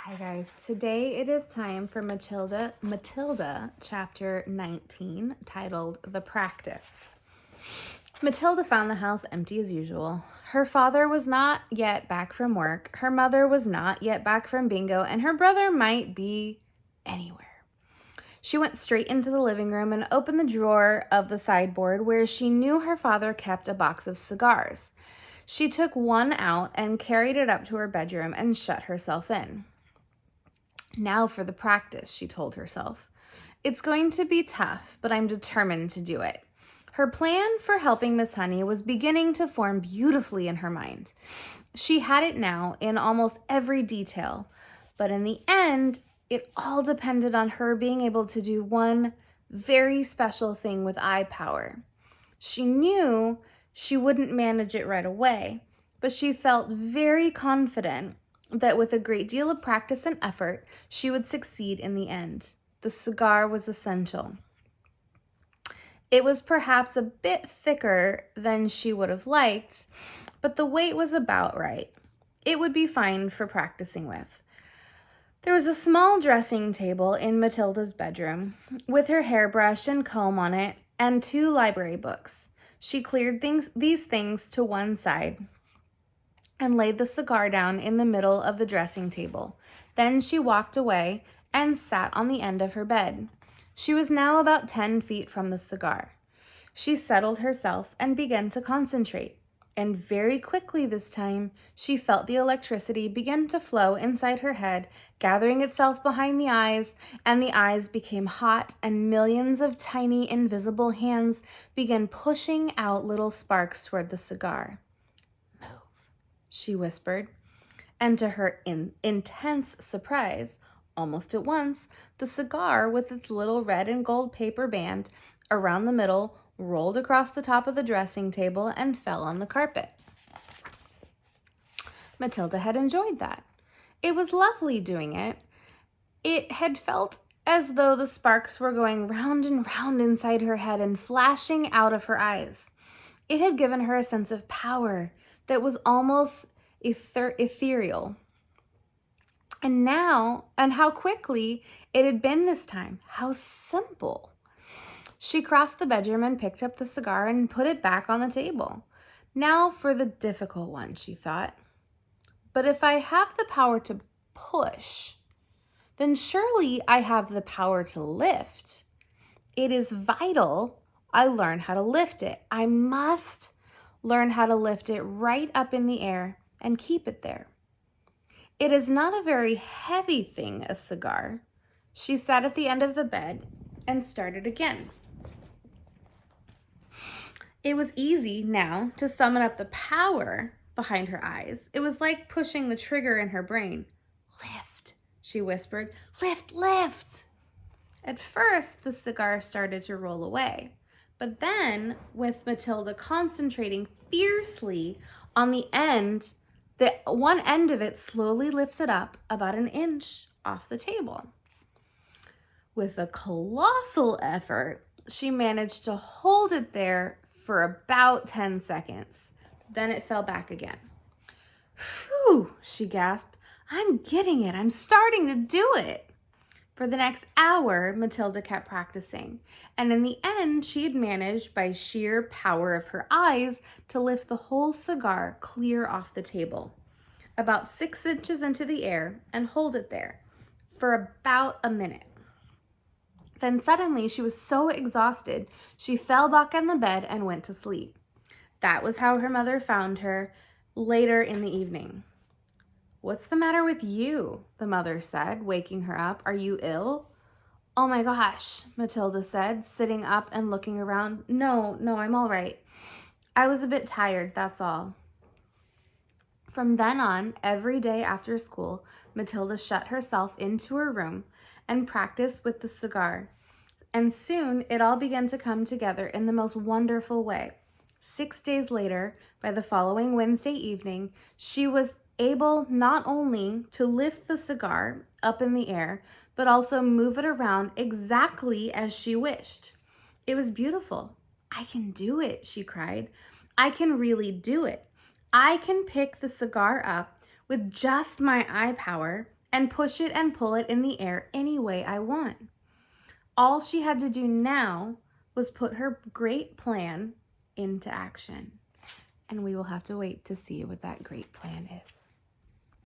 Hi guys, today it is time for Matilda Chapter 19, titled The Practice. Matilda found the house empty as usual. Her father was not yet back from work, her mother was not yet back from bingo, and her brother might be anywhere. She went straight into the living room and opened the drawer of the sideboard where she knew her father kept a box of cigars. She took one out and carried it up to her bedroom and shut herself in. Now for the practice, she told herself. It's going to be tough, but I'm determined to do it. Her plan for helping Miss Honey was beginning to form beautifully in her mind. She had it now in almost every detail, but in the end, it all depended on her being able to do one very special thing with eye power. She knew she wouldn't manage it right away, but she felt very confident that with a great deal of practice and effort, she would succeed in the end. The cigar was essential. It was perhaps a bit thicker than she would have liked, but the weight was about right. It would be fine for practicing with. There was a small dressing table in Matilda's bedroom, with her hairbrush and comb on it, and 2 library books. She cleared these things to one side and laid the cigar down in the middle of the dressing table. Then she walked away and sat on the end of her bed. She was now about 10 feet from the cigar. She settled herself and began to concentrate. And very quickly this time, she felt the electricity begin to flow inside her head, gathering itself behind the eyes, and the eyes became hot, and millions of tiny invisible hands began pushing out little sparks toward the cigar. She whispered, and to her intense surprise, almost at once, the cigar with its little red and gold paper band around the middle rolled across the top of the dressing table and fell on the carpet. Matilda had enjoyed that. It was lovely doing it. It had felt as though the sparks were going round and round inside her head and flashing out of her eyes. It had given her a sense of power that was almost ethereal. And how quickly it had been this time. How simple. She crossed the bedroom and picked up the cigar and put it back on the table. Now for the difficult one, she thought. But if I have the power to push, then surely I have the power to lift. It is vital I learn how to lift it. I must learn how to lift it right up in the air and keep it there. It is not a very heavy thing, a cigar. She sat at the end of the bed and started again. It was easy now to summon up the power behind her eyes. It was like pushing the trigger in her brain. Lift, she whispered. Lift, lift. At first, the cigar started to roll away. But then, with Matilda concentrating fiercely on the end, the one end of it slowly lifted up about an inch off the table. With a colossal effort, she managed to hold it there for about 10 seconds. Then it fell back again. Phew, she gasped. I'm getting it. I'm starting to do it. For the next hour, Matilda kept practicing, and in the end, she had managed, by sheer power of her eyes, to lift the whole cigar clear off the table, about 6 inches into the air, and hold it there for about a minute. Then suddenly, she was so exhausted, she fell back on the bed and went to sleep. That was how her mother found her later in the evening. What's the matter with you? The mother said, waking her up. Are you ill? Oh my gosh, Matilda said, sitting up and looking around. No, I'm all right. I was a bit tired, that's all. From then on, every day after school, Matilda shut herself into her room and practiced with the cigar. And soon it all began to come together in the most wonderful way. 6 days later, by the following Wednesday evening, she was able not only to lift the cigar up in the air, but also move it around exactly as she wished. It was beautiful. I can do it, she cried. I can really do it. I can pick the cigar up with just my eye power and push it and pull it in the air any way I want. All she had to do now was put her great plan into action. And we will have to wait to see what that great plan is.